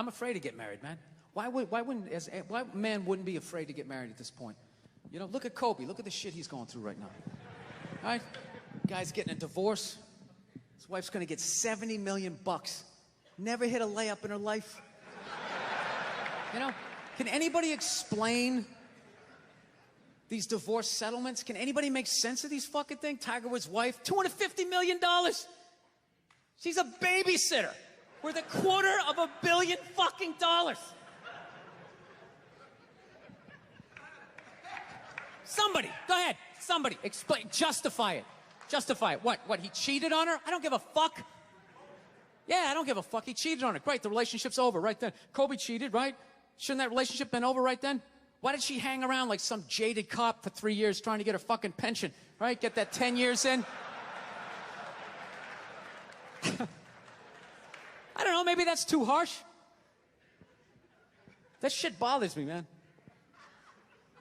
I'm afraid to get married, man. Why man wouldn't be afraid to get married at this point? You know, look at Kobe. Look at the shit he's going through right now. All right? Guy's getting a divorce. His wife's going to get $70 million. Never hit a layup in her life. You know, can anybody explain these divorce settlements? Can anybody make sense of these fucking things? Tiger Woods' wife, $250 million. She's a babysitter worth $250 million fucking dollars. Somebody, go ahead. Somebody, explain, justify it. Justify it. What, he cheated on her? I don't give a fuck. Yeah, I don't give a fuck. He cheated on her. Great, the relationship's over right then. Kobe cheated, right? Shouldn't that relationship been over right then? Why did she hang around like some jaded cop for 3 years trying to get her fucking pension, right? Get that 10 years in? I don't know, maybe that's too harsh. That shit bothers me, man.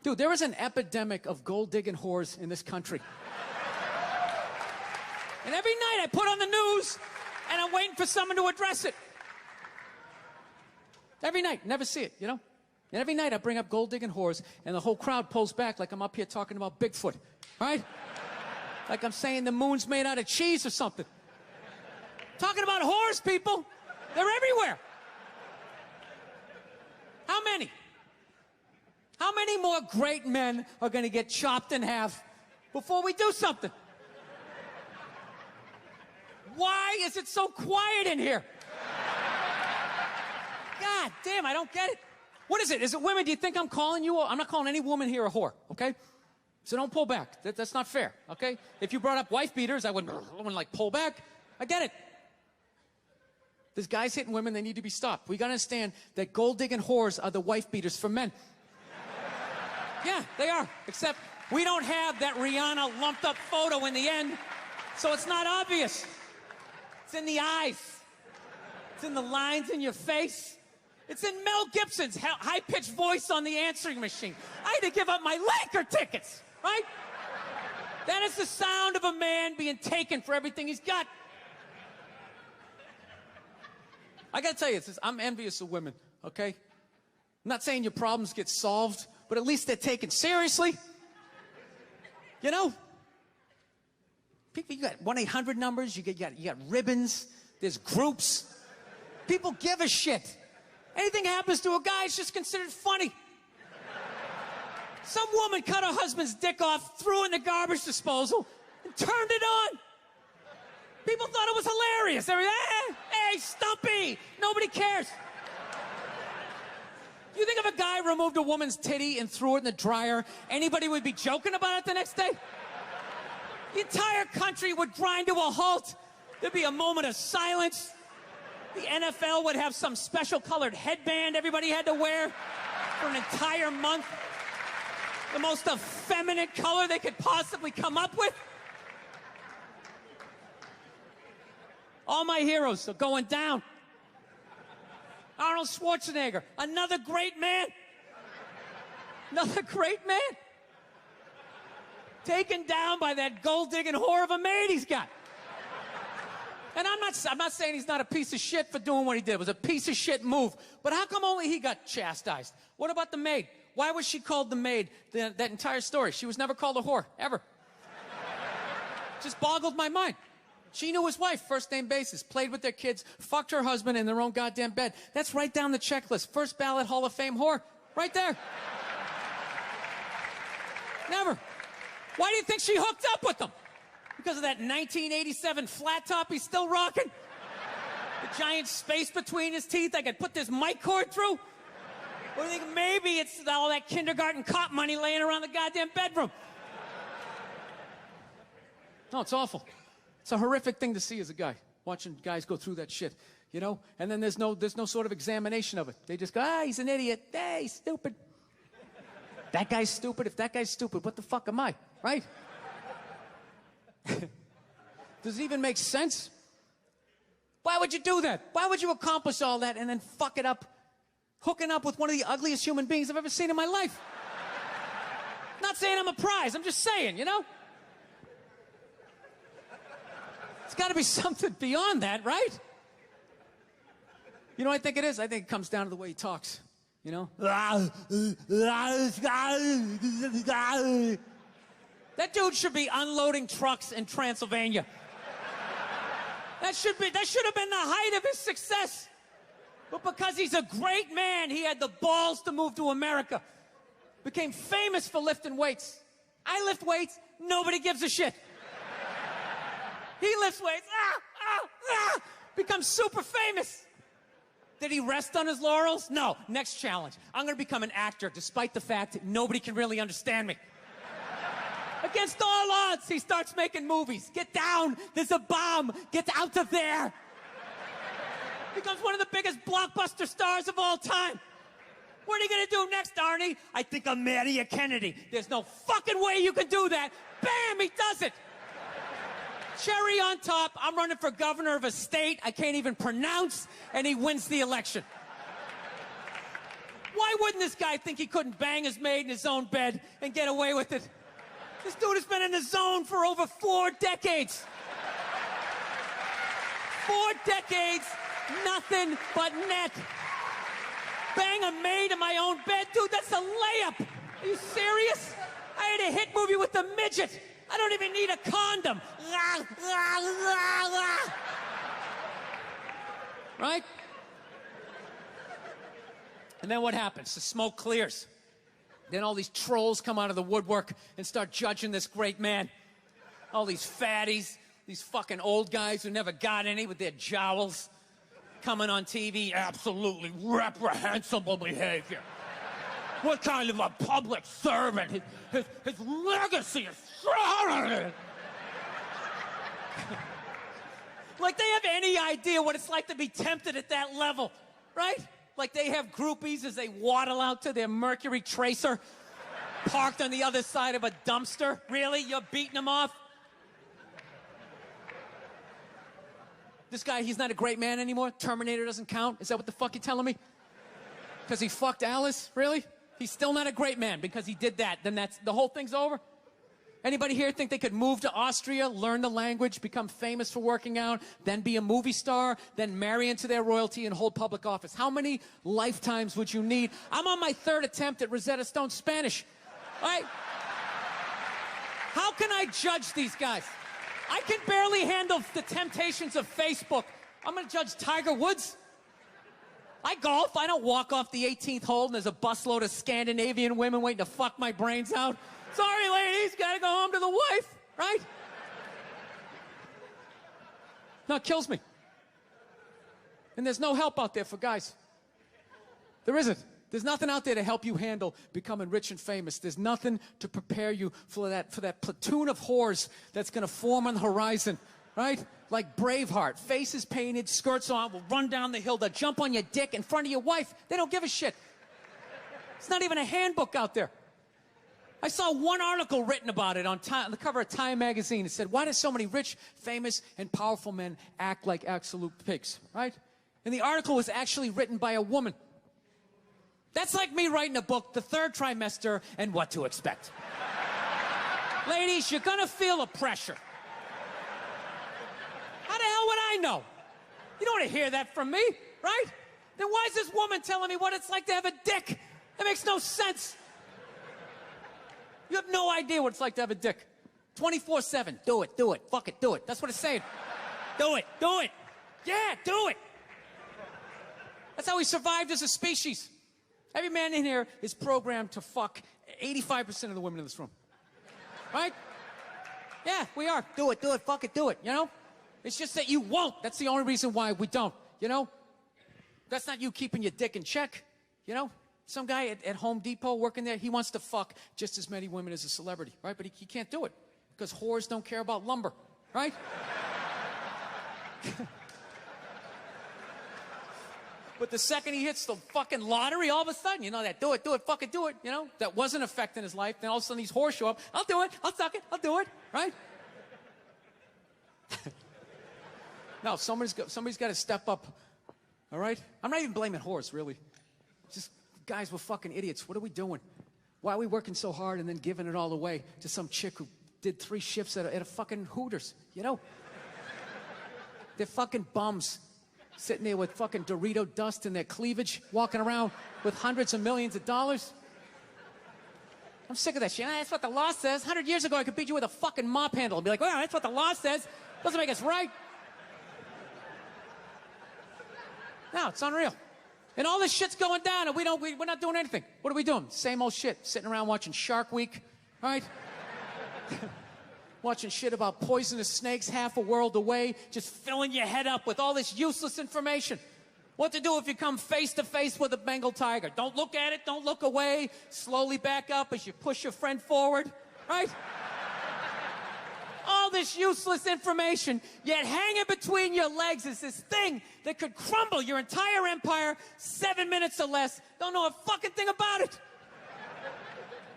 Dude, there is an epidemic of gold-digging whores in this country. And every night I put on the news, and I'm waiting for someone to address it. Every night, never see it, you know? And every night I bring up gold-digging whores, and the whole crowd pulls back like I'm up here talking about Bigfoot, right? Like I'm saying the moon's made out of cheese or something. Talking about whores, people. They're everywhere. How many? How many more great men are going to get chopped in half before we do something? Why is it so quiet in here? God damn, I don't get it. What is it? Is it women? Do you think I'm calling you? I'm not calling any woman here a whore, okay? So don't pull back. That's not fair, okay? If you brought up wife beaters, I wouldn't like pull back. I get it. There's guys hitting women, they need to be stopped. We gotta understand that gold-digging whores are the wife beaters for men. Yeah, they are. Except we don't have that Rihanna lumped up photo in the end, so it's not obvious. It's in the eyes. It's in the lines in your face. It's in Mel Gibson's high-pitched voice on the answering machine. I had to give up my Laker tickets, right? That is the sound of a man being taken for everything he's got. I gotta tell you, I'm envious of women, okay? I'm not saying your problems get solved, but at least they're taken seriously. You know? People, you got 1-800 numbers, you got ribbons, there's groups. People give a shit. Anything happens to a guy, it's just considered funny. Some woman cut her husband's dick off, threw it in the garbage disposal, and turned it on. People thought it was hilarious. They were, hey, Stumpy! Nobody cares. You think if a guy removed a woman's titty and threw it in the dryer, anybody would be joking about it the next day? The entire country would grind to a halt. There'd be a moment of silence. The NFL would have some special colored headband everybody had to wear for an entire month. The most effeminate color they could possibly come up with. All my heroes are going down. Arnold Schwarzenegger, another great man. Another great man. Taken down by that gold-digging whore of a maid he's got. And I'm not saying he's not a piece of shit for doing what he did. It was a piece of shit move. But how come only he got chastised? What about the maid? Why was she called the maid that entire story? She was never called a whore, ever. Just boggled my mind. She knew his wife, first name basis, played with their kids, fucked her husband in their own goddamn bed. That's right down the checklist. First ballot Hall of Fame whore. Right there. Never. Why do you think she hooked up with him? Because of that 1987 flat top he's still rocking? The giant space between his teeth I could put this mic cord through? Or do you think maybe it's all that kindergarten cop money laying around the goddamn bedroom? No, it's awful. It's a horrific thing to see as a guy, watching guys go through that shit, you know? And then there's no sort of examination of it. They just go, he's an idiot. Hey, he's stupid. That guy's stupid. If that guy's stupid, what the fuck am I, right? Does it even make sense? Why would you do that? Why would you accomplish all that and then fuck it up, hooking up with one of the ugliest human beings I've ever seen in my life? Not saying I'm a prize. I'm just saying, you know? It's got to be something beyond that, right? You know what I think it is? I think it comes down to the way he talks. You know? That dude should be unloading trucks in Transylvania. That should have been the height of his success. But because he's a great man, he had the balls to move to America. Became famous for lifting weights. I lift weights, nobody gives a shit. He lifts weights, becomes super famous. Did he rest on his laurels? No. Next challenge. I'm going to become an actor, despite the fact that nobody can really understand me. Against all odds, he starts making movies. Get down. There's a bomb. Get out of there. Becomes one of the biggest blockbuster stars of all time. What are you going to do next, Arnie? I think I'll marry a Kennedy. There's no fucking way you can do that. Bam, he does it. Cherry on top, I'm running for governor of a state I can't even pronounce, and he wins the election. Why wouldn't this guy think he couldn't bang his maid in his own bed and get away with it? This dude has been in the zone for over 4 decades. 4 decades, nothing but net. Bang a maid in my own bed? Dude, that's a layup. Are you serious? I had a hit movie with a midget. I don't even need a condom. Right? And then what happens? The smoke clears. Then all these trolls come out of the woodwork and start judging this great man. All these fatties, these fucking old guys who never got any with their jowls, coming on TV, absolutely reprehensible behavior. What kind of a public servant? His legacy is shrouded. Like they have any idea what it's like to be tempted at that level, right? Like they have groupies as they waddle out to their Mercury Tracer, parked on the other side of a dumpster. Really? You're beating them off? This guy, he's not a great man anymore? Terminator doesn't count? Is that what the fuck you're telling me? Because he fucked Alice? Really? He's still not a great man because he did that. Then the whole thing's over? Anybody here think they could move to Austria, learn the language, become famous for working out, then be a movie star, then marry into their royalty and hold public office? How many lifetimes would you need? I'm on my 3rd attempt at Rosetta Stone Spanish. Right? How can I judge these guys? I can barely handle the temptations of Facebook. I'm going to judge Tiger Woods. I golf. I don't walk off the 18th hole and there's a busload of Scandinavian women waiting to fuck my brains out. Sorry, ladies, gotta go home to the wife, right? No, it kills me. And there's no help out there for guys. There isn't. There's nothing out there to help you handle becoming rich and famous. There's nothing to prepare you for that platoon of whores that's gonna form on the horizon, right? Like Braveheart, faces painted, skirts on, will run down the hill, they'll jump on your dick in front of your wife. They don't give a shit. It's not even a handbook out there. I saw one article written about it on the cover of Time magazine. It said, why do so many rich, famous, and powerful men act like absolute pigs, right? And the article was actually written by a woman. That's like me writing a book, The Third Trimester and What to Expect. Ladies, you're gonna feel a pressure. How the hell would I know? You don't want to hear that from me, right? Then why is this woman telling me what it's like to have a dick? That makes no sense. You have no idea what it's like to have a dick. 24/7. Do it. Fuck it, do it. That's what it's saying. Do it. Yeah, do it. That's how we survived as a species. Every man in here is programmed to fuck 85% of the women in this room. Right? Yeah, we are. Do it, fuck it, do it, you know? It's just that you won't. That's the only reason why we don't, you know? That's not you keeping your dick in check, you know? Some guy at Home Depot working there, he wants to fuck just as many women as a celebrity, right? But he can't do it because whores don't care about lumber, right? But the second he hits the fucking lottery, all of a sudden, you know, that do it, fuck it, do it, you know? That wasn't affecting his life. Then all of a sudden these whores show up. I'll do it, I'll suck it, I'll do it, right? No, somebody's got to step up, all right? I'm not even blaming whores, really. Just guys, we're fucking idiots. What are we doing? Why are we working so hard and then giving it all away to some chick who did 3 shifts at a fucking Hooters, you know? They're fucking bums. Sitting there with fucking Dorito dust in their cleavage, walking around with hundreds of millions of dollars. I'm sick of that shit. That's what the law says. 100 years ago, I could beat you with a fucking mop handle and be like, well, that's what the law says. Doesn't make us right. No, it's unreal. And all this shit's going down, and we're not doing anything. What are we doing? Same old shit. Sitting around watching Shark Week, right? Watching shit about poisonous snakes half a world away, just filling your head up with all this useless information. What to do if you come face to face with a Bengal tiger? Don't look at it, don't look away. Slowly back up as you push your friend forward, right? All this useless information, yet hanging between your legs is this thing that could crumble your entire empire 7 minutes or less. Don't know a fucking thing about it.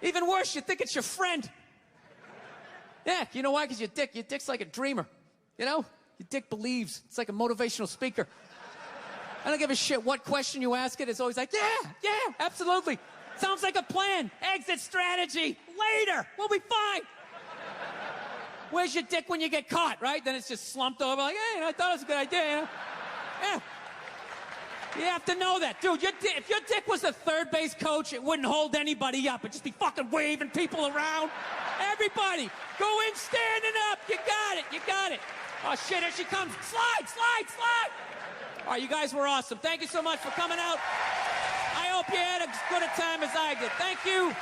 Even worse, you think it's your friend. Yeah, you know why? Because your dick's like a dreamer. You know? Your dick believes. It's like a motivational speaker. I don't give a shit what question you ask it. It's always like, yeah, absolutely. Sounds like a plan. Exit strategy. Later. We'll be fine. Where's your dick when you get caught, right? Then it's just slumped over like, hey, I thought it was a good idea, you know? Yeah. You have to know that. Dude, if your dick was a third base coach, it wouldn't hold anybody up. It'd just be fucking waving people around. Everybody, go in standing up. You got it. Oh, shit, here she comes. Slide. All right, you guys were awesome. Thank you so much for coming out. I hope you had as good a time as I did. Thank you.